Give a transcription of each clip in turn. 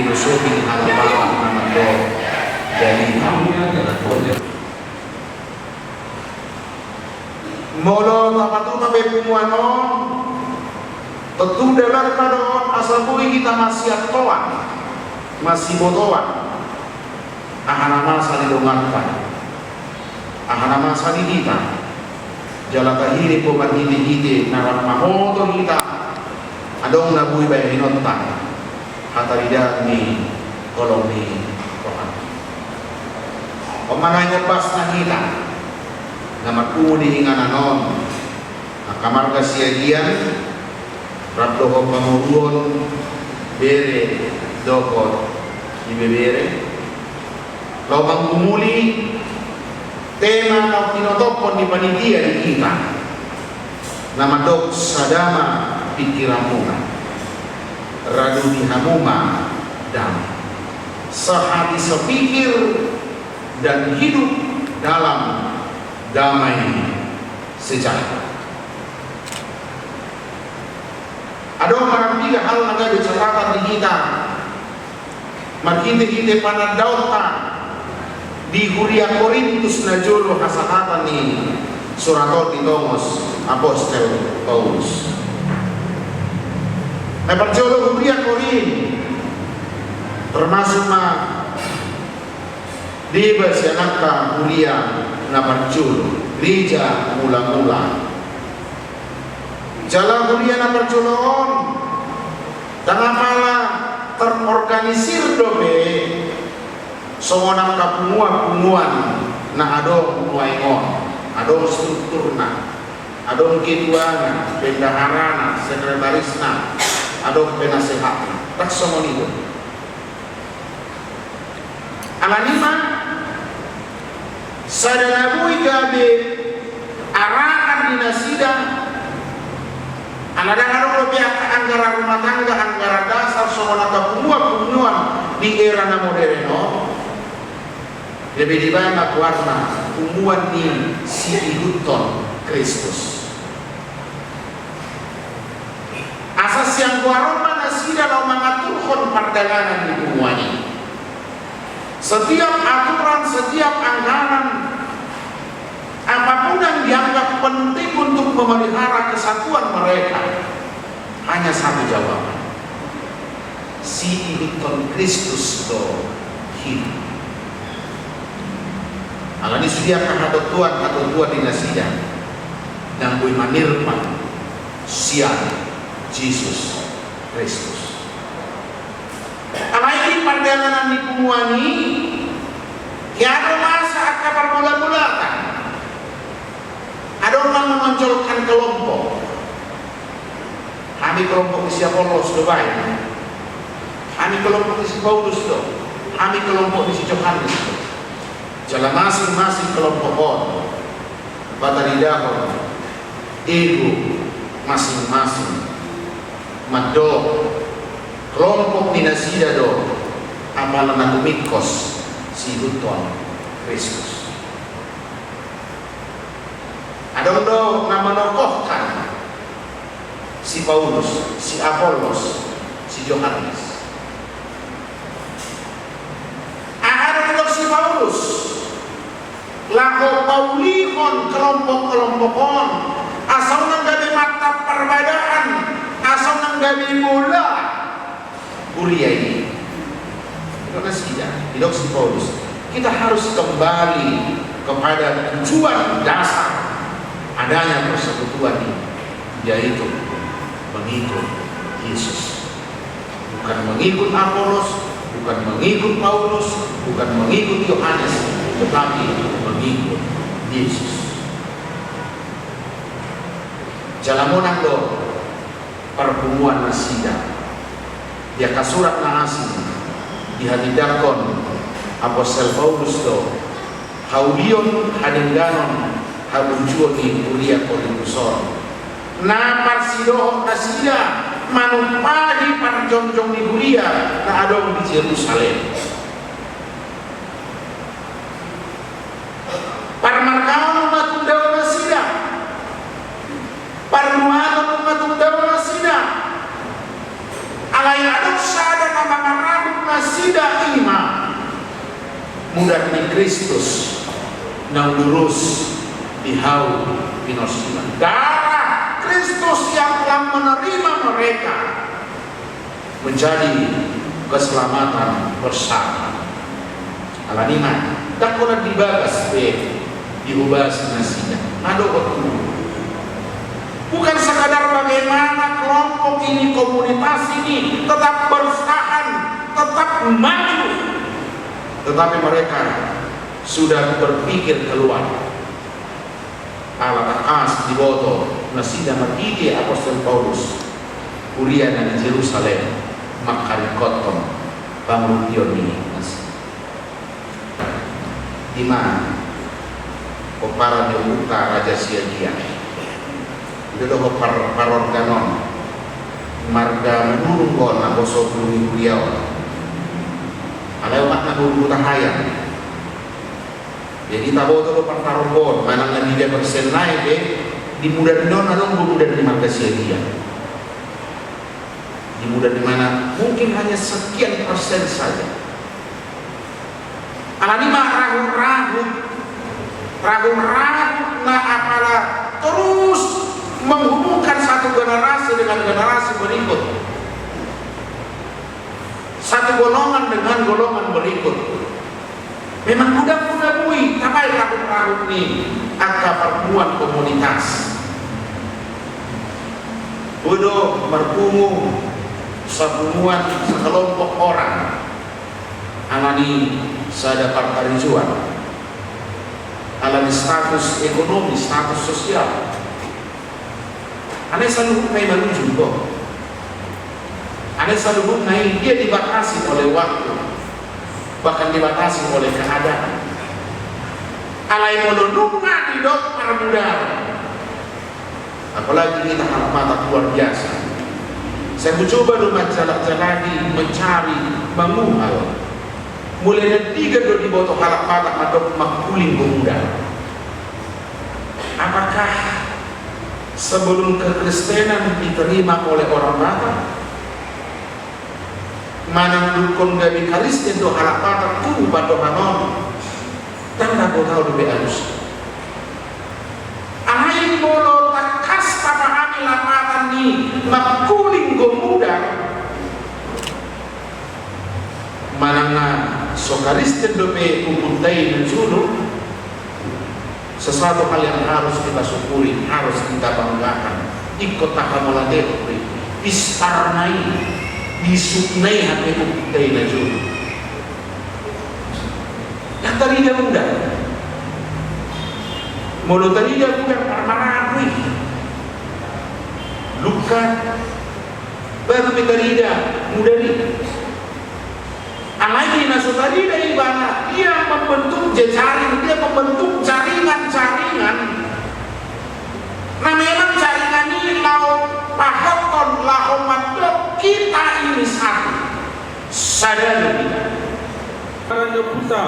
filosofi halaman nama do dari molo tapatuna be pumuano tentu dalam pada asal bui kita masih atoan masih botoan ahanama salidongankan ahanama salidita jalan kahiri poman hidi naran mahoto kita adong nabui bay hinontan hatarida ni kolong ni Tuhan pemananya pas na kita nama kudi hingan anon kamar kasiagian rabdoho pamurun bere dokot ibebere lobang kumuli tema na tinotopon di panitia di kita nama dok sadama pikiramuna radu dihamuma damai sehati sepikir dan hidup dalam damai sejahtera. Ada orang tiga hal naga diceritakan di kita. Markinte pada dautan di Huria Korintus na jolo hasahatan ni suratot di Tomos Apostel Paulus. Na perjolo Huria Korin termasuk di bersianaka Huria na perjolo gereja mula-mula. Jalan Huria na perjoloon dengan pala terorganisir dobe seorang kapumuan na adong muaingon adong strukturna adong ketuana bendaharana sekretarisna adong penasehatna tak somonigo alanima sadanabui gabe arakan dinasida Angadang-adang lebih anggara rumah tangga, anggara dasar, soal pumuan di era moderno. Lebih dibanyak warna pumuan ni si Huton Kristus. Asas yang kuaroma nasida lo mengaturkan perdagangan di pumuannya. Setiap aturan, setiap anggaran, apapun yang dianggap penting untuk memelihara kesatuan mereka, hanya satu jawaban: si Huton Kristus do hidup. Alani sudia kahadap Tuhan atau Tuhan dinasida dan bui manirpan siang Yesus Kristus. Alai perjalanan di pumuani tiada masa akan bermula-mulakan. Ada orang menonjolkan kelompok. Kami kelompok isi Apollos do baik. Kami kelompok isi Paulus do. Kami kelompok isi Yohanes do. Jalan masing-masing kelompok on. Bataridahon. Ego masing-masing. Mado. Kelompok dinasida do. Amalan aku mikos si Huton Kristus. Ada do nama nokohkan si Paulus, si Apollos, si Yohanes. Ada do si Paulus, lako Paulihon kelompok-kelompokon, asal nanggabi mata perbedaan, asal nanggabi mula kuliah ini. Karena tidak si Paulus, kita harus kembali kepada tujuan dasar adanya persekutuan ini, yaitu mengikut Yesus, bukan mengikut Apollos, bukan mengikut Paulus, bukan mengikut Yohanes, tetapi mengikut Yesus. Jalamonan do perpumuan nasida dia kasurat nahasi dihadidakon Apostel Paulus do haulion hadengganon habunjuo di Huria Korintuson na parsido nasida manumpahi parjongjong di Huria na adong di Jerusalem parmarkaon matundaw nasida parmuhanon matundaw nasida alay adong sada na mga rahog nasida Nasida ima muda ni Kristus nang lurus dihau pinosila. Darah Kristus yang telah menerima mereka menjadi keselamatan bersama. Alanima tak pernah dibagas diubah nasida. Ada waktu. Bukan sekadar bagaimana kelompok ini, komunitas ini tetap bertahan, tetap maju, tetapi mereka sudah berpikir keluar. Ala as di boto nasida matidi apostol Paulus kuliah di Jerusalem makari kotom pangrupion ini di mana kopara diuta raja Siagia itu doh paron ganon marga menurungon aboso bumi beliau alay makna bulu tahayang. Jadi tabo to partarobon manang na dia persen naik di muda non along muda di marga Siagia. Di muda di mana mungkin hanya sekian persen saja. Alanima ragu-ragu na apalah terus menghubungkan satu generasi dengan generasi berikut, satu golongan dengan golongan berikut. Memang mudah bui, tapi ragu-ragu ini angka perempuan komunitas. Bodoh berkumu sebuah sekelompok orang. Alani sada partarijuan, alani status ekonomi, status sosial. Aneh selalu kayak menuju kok. Aneh selalu naik dia dibatasi oleh waktu, bahkan dibatasi oleh keadaan. Alai molonunga di dok para muda. Apalagi kita mata luar biasa. Saya mencoba rumah jalan-jalan mencari menguhal. Mulai dari 3 do di bawah halak mata atau makuling pemuda. Apakah sebelum kekristenan diterima oleh orang Batak? Manang dukun gabi Kristen do halak Batak tu bado hanon. Tanda ko tahu lebih halus. Ahay bolo takas pamahami lapatan ni makuling pemuda. Manang sokaristen dope kumuntai menjulu sesuatu hal yang harus kita syukuri, harus kita banggakan. Ikut tahamuladepri istarnai disuknai hati kumuntai menjulu. Yang tadi dia muda mulu tadi dia bukan marah-marah luka baru kita muda ni. Alagi nasu tadi dari mana dia membentuk jejaring, dia membentuk jaringan-jaringan. Nah memang jaringan ini lau pahoton lahomandok kita ini satu. Sadar kita. Raja Puta,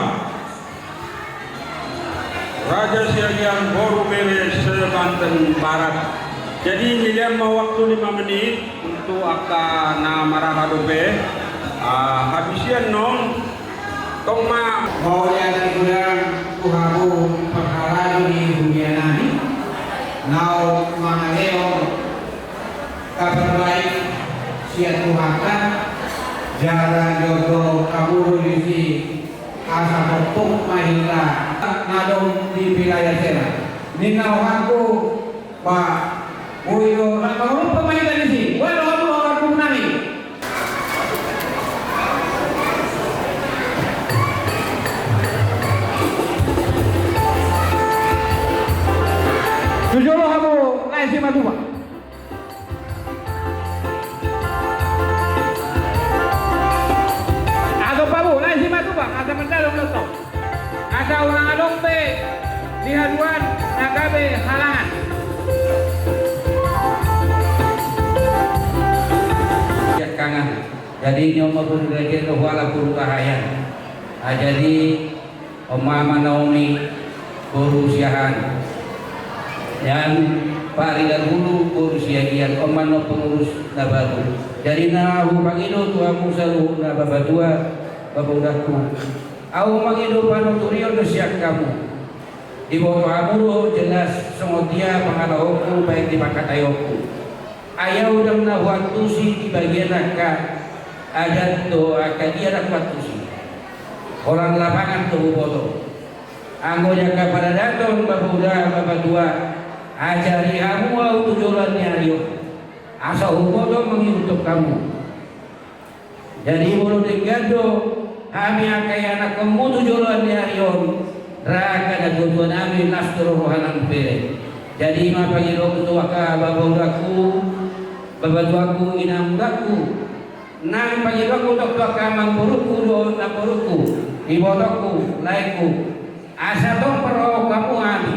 Raja Siagian Boru Bele Banten Barat. Jadi miliam mau waktu 5 menit untuk akan nama Rahadobe. Habisian nong tongma mau yang kurang tuhabu perkara di dunia nani nau mangaleo kabar baik siat tuhakan jalan jodoh kabur yusi asa bentuk mahila nadong di wilayah sana ninau aku pak uyo kalau pemain dari sini walau orang nani. Jujur kamu naik si matuba. Atau pabu naik si matuba. Asa mendalong nonton. Asa orang adong be di haduan nagabe halangan. Kangen. Jadi nyomo pun lagi wala pun kahayan. Jadi Oma Naomi guru siahan. Dan Pak Ridha Hulu urus Siagian Omano pengurus Nabaru. Dari nahu pangino tua musa luhu nababatua babaudaku. Au manghidupan uturion dosiak kamu. Di bawah amuru jelas sengotia pangalahoku baik di pakatayoku. Ayau dan nawatusi di bagian raka adat doa kadia rakwatusi. Orang lapangan tuh bodoh. Anggo jaga pada datang babuda babadua ajari kamu au tujuannya ayo. Asa bodoh menghidup kamu. Jadi mulut digado kami akai anak kamu tujuannya ayo. Raka dan tujuan kami nasruh hanan pere. Jadi ma pagiro tua ka babudaku babaduaku inamdaku. Nang pagiro ko tua ka mangpuruku do napuruku. Ibodoku laiku. Asa dong perlu kamu kami.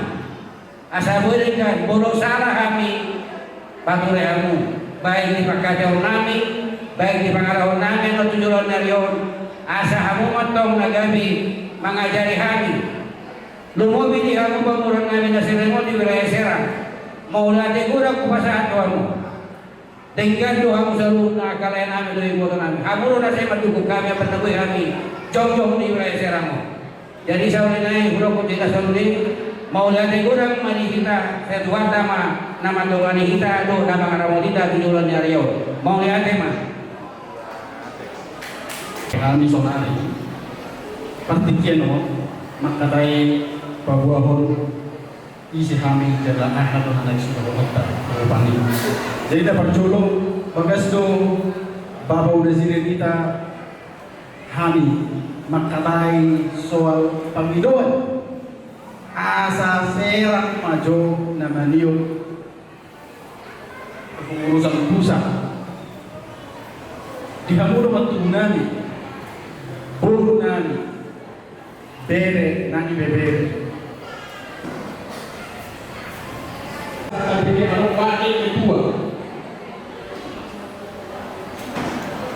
Asa berikan bodoh salah kami. Paturai kamu. Baik di pakajau nami. Baik di pangarau nami. No tujuan narion. Asa kamu matong nagabi. Mengajari kami. Lumobi di kamu bangunan kami nasiremo di wilayah Serang. Mau latih kurang kupasahan kamu. Tinggal doa musalu na kalayan kami do ibu kami. Kamu nasi mendukung kami apa nabui kami. Jom-jom di wilayah Serang. Jadi saya naik kurang pun tidak selalu mau latih kurang mari kita setuan nama doa kita do nama karamu kita tujuan Rio. Mau latih mah. Kami sonari. Partikian maka dari pabuahon isi kami adalah ahad dan anak sudah berkata berpani. Jadi dapat colong bagas do bapa udah sini kita kami maka dari soal pemidoan asa Serang maju nama niu pengurusan pusat di kamu waktu nani buru nani bere nani bebere ini kalau pakai kedua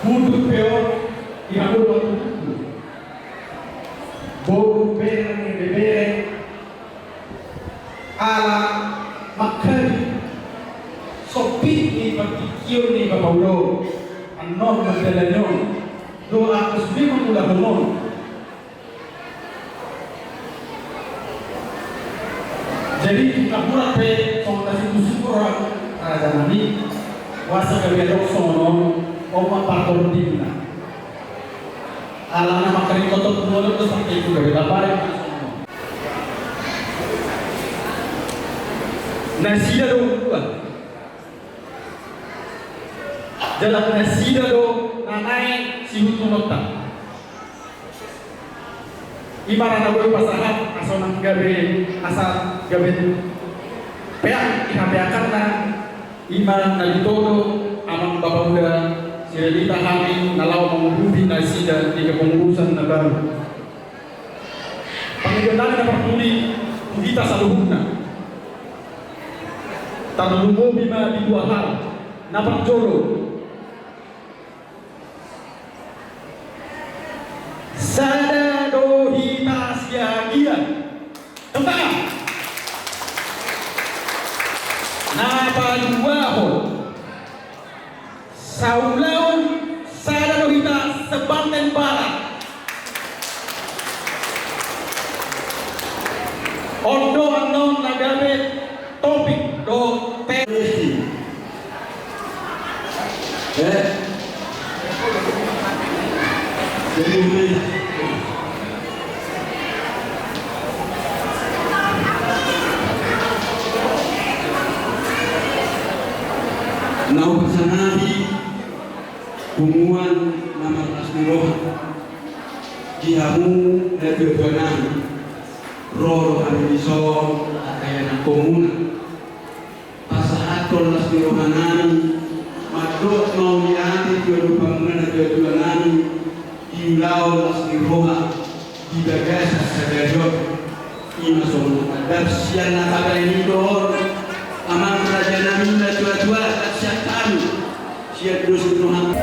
butuh peor yang aku buru bere nani bebere ala makan sopi ni bertikiu ni bapaulo anon berjalannya doa kesmi mengulah honon. Jadi kamurat pe somasi kusyukur raja nani wasa kebedok sono oma pakor dimna ala nama kari kotor kumolo itu sampai itu dari lapare nasida do dua dalam nasida do nanai si hutu nota ibarat aku pasahat asal gabe asal gabe peak ihabeakan na iman nalitodo amang babamuda sirelita kami nalau mengurubi nasida di kepengurusan baru panggilan na pagtuli kita saluhuna tanulumo bima di dua hal napak jolo sada dohita siagia tentang napa duaho saulaun sada dohita sebanten barat ondo anon nagabe topik do testi jadi nau persanabi hubungan nama Rasmiroh dihamu dan berbenang roro hamiso akayana komuna pasahatol Rasmirohanani madok mau niati tuadu bangunan tuaduanani diulau Rasmiroha di bagasa sagajot imasong adab sian nakabay ni doon amang raja namin na tua-tua at siya kami siya terus Tuhan.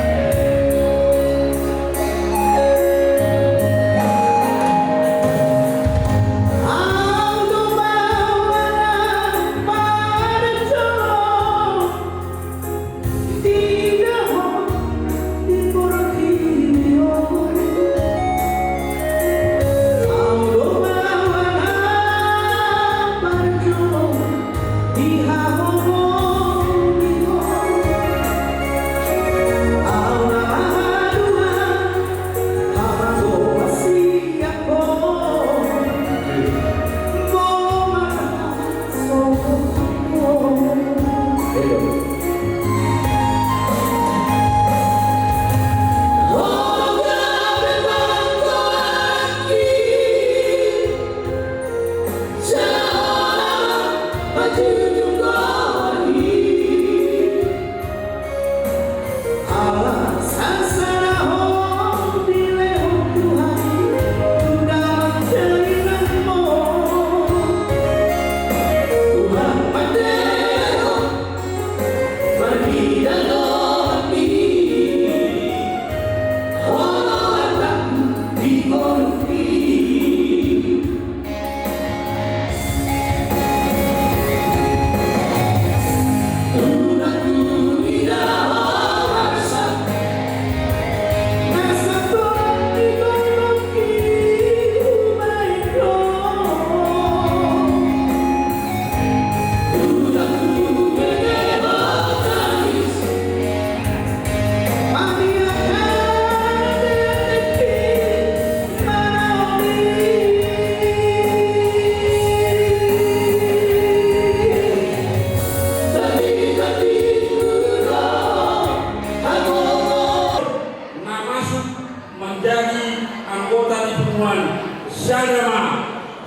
pertemuan Sadama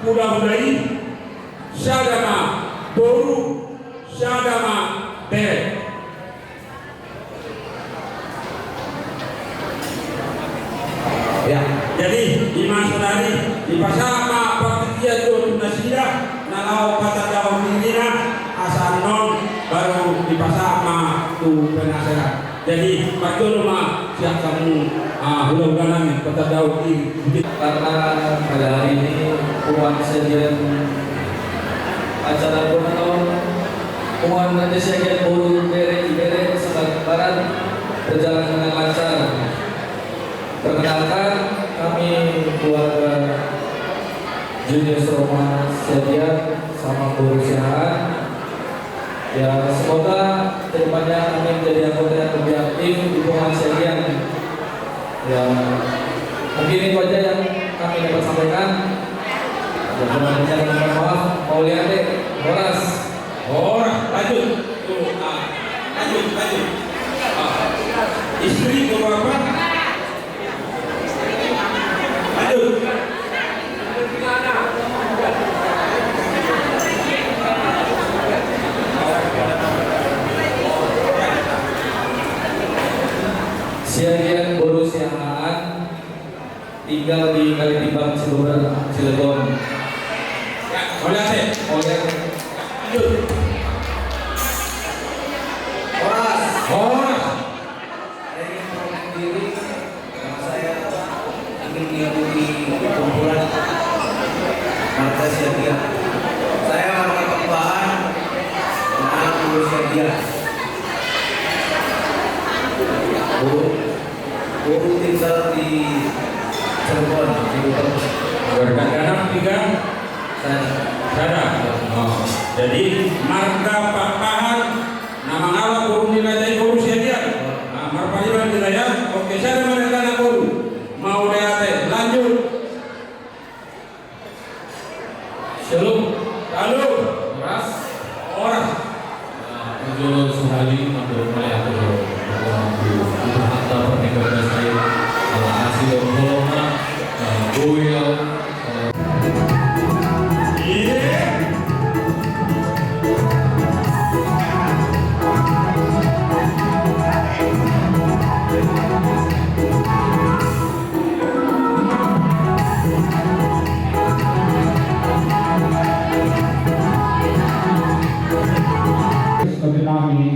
Hudahudai, Sadama Boru, Sadama Bere. Ya, jadi di masa tadi di pasama paktiya tu nasira nalau kata daun pimpinan asal non baru di pasama tu penasehat. Jadi pakai rumah siap kamu mudah-mudahan kata daun ini karena pada hari ini uang sejen acara Bonaton uang nanti sejen Boru Bere Sumatera Barat berjalan dengan lancar. Perkenalkan, kami keluarga Junior Roma Sedian sama Boru Siahaan. Ya, semoga kedepannya kami menjadi anggota yang lebih aktif di Boru Sedian. Ya, mungkin itu aja yang kami dapat sampaikan. Ya, mohon maaf, mau lihat deh, Horas. lanjut tuh, lanjut. Istri berapa? Lanjut. Siagian Boru Siahaan tinggal di Kalitimbang Cilegon. Ya, boleh sih. Oleh Lanjut. Horas. Saya ingin memperkenalkan diri, nama saya ingin mengikuti kumpulan Marga Siagia. Saya warga Pembahan, anak Boru Siagia. Boru tinggal di Cirebon, Cirebon. Berdagangan tiga Saya Oh, jadi marga Pembahan nama Allah Boru nilai Boru Siagian. Marpaliban wilayah, oke saya mengenal Boru. Mau deate, lanjut. Shalom. Lalu, Horas. Menjual sehari untuk melihat itu harta pernikahan saya hasil corona goyal kami nami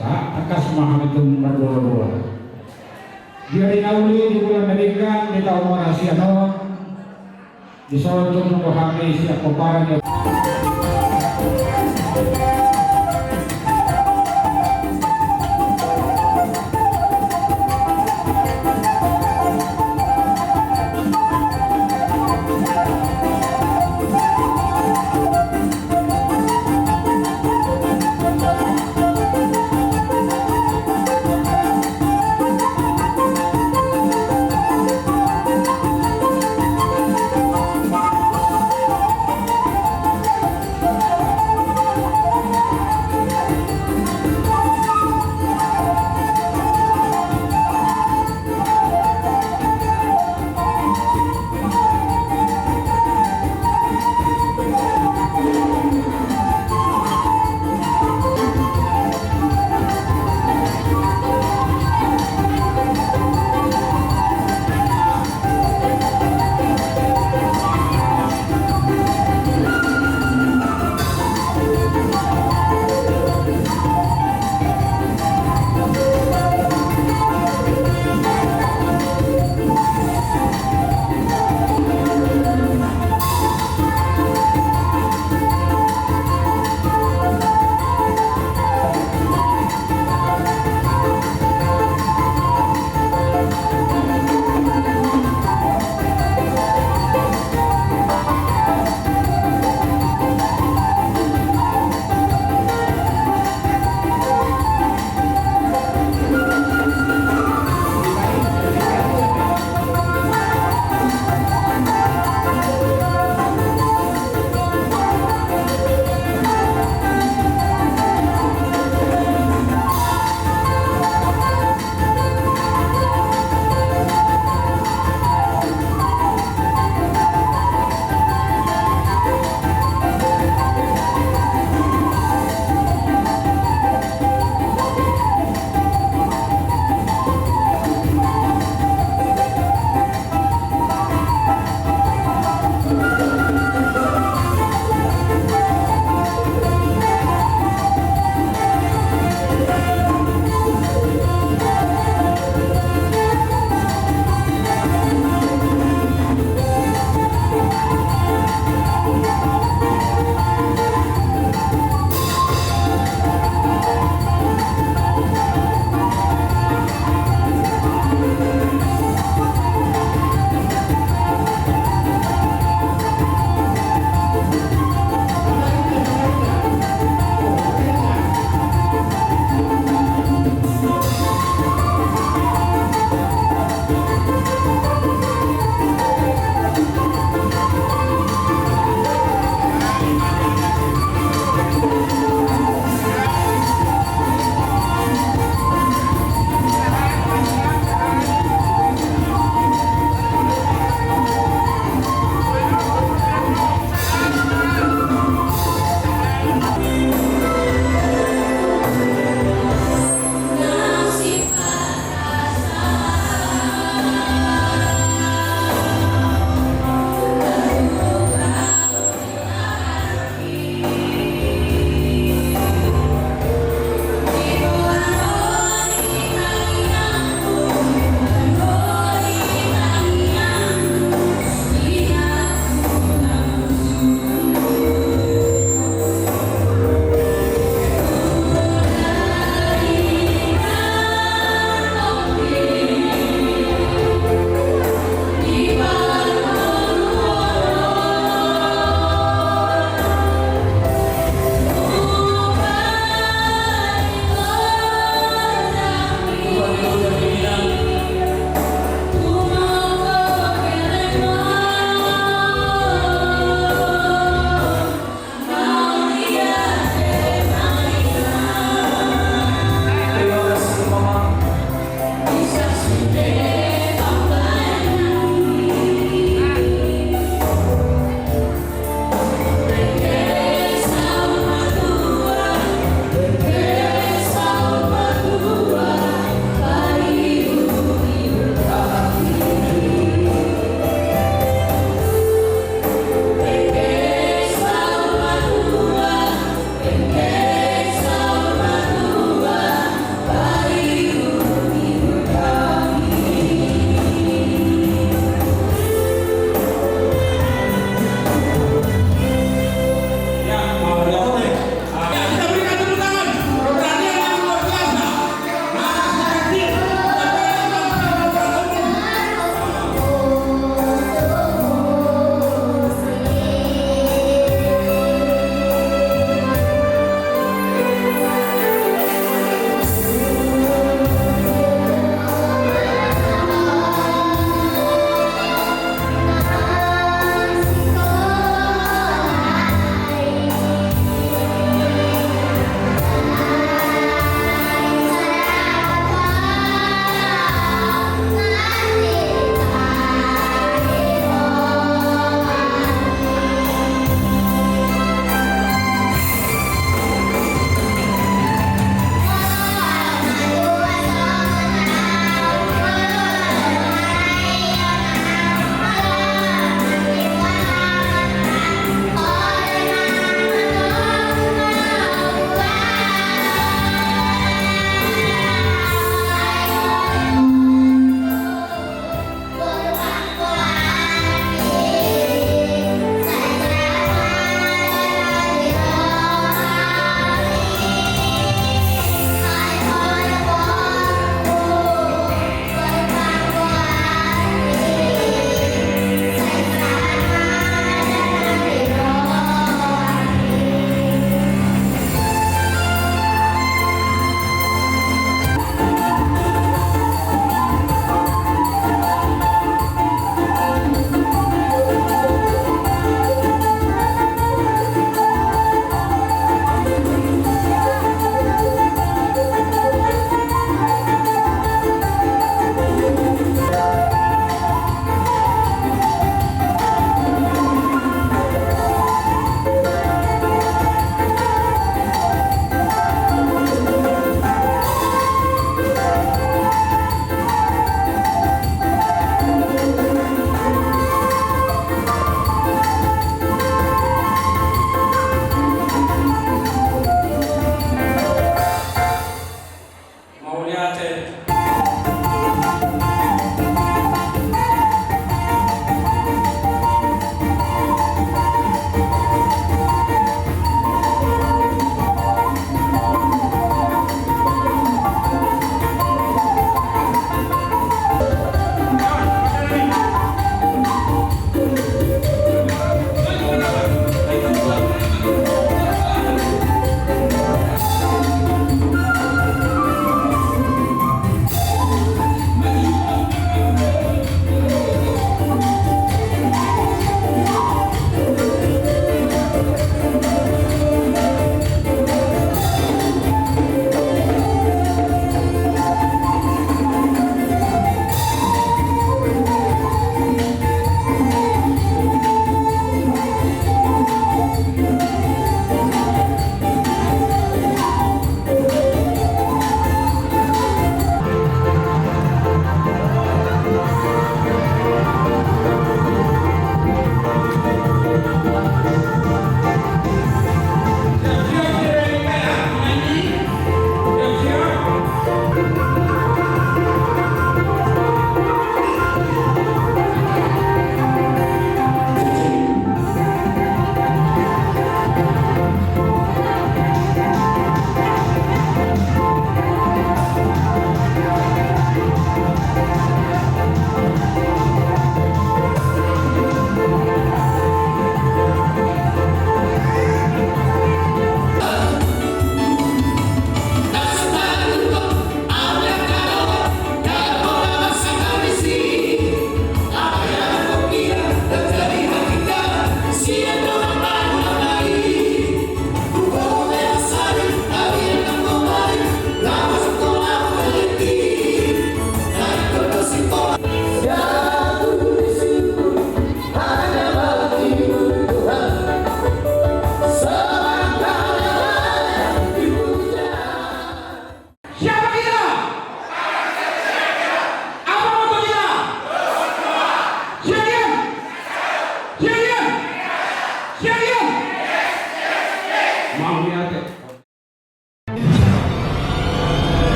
sa akas mahamitung berdua-dua. Dia dinauli di bulan Amerika di tahun Marasiano di Sorong Jumbo kami siap peparan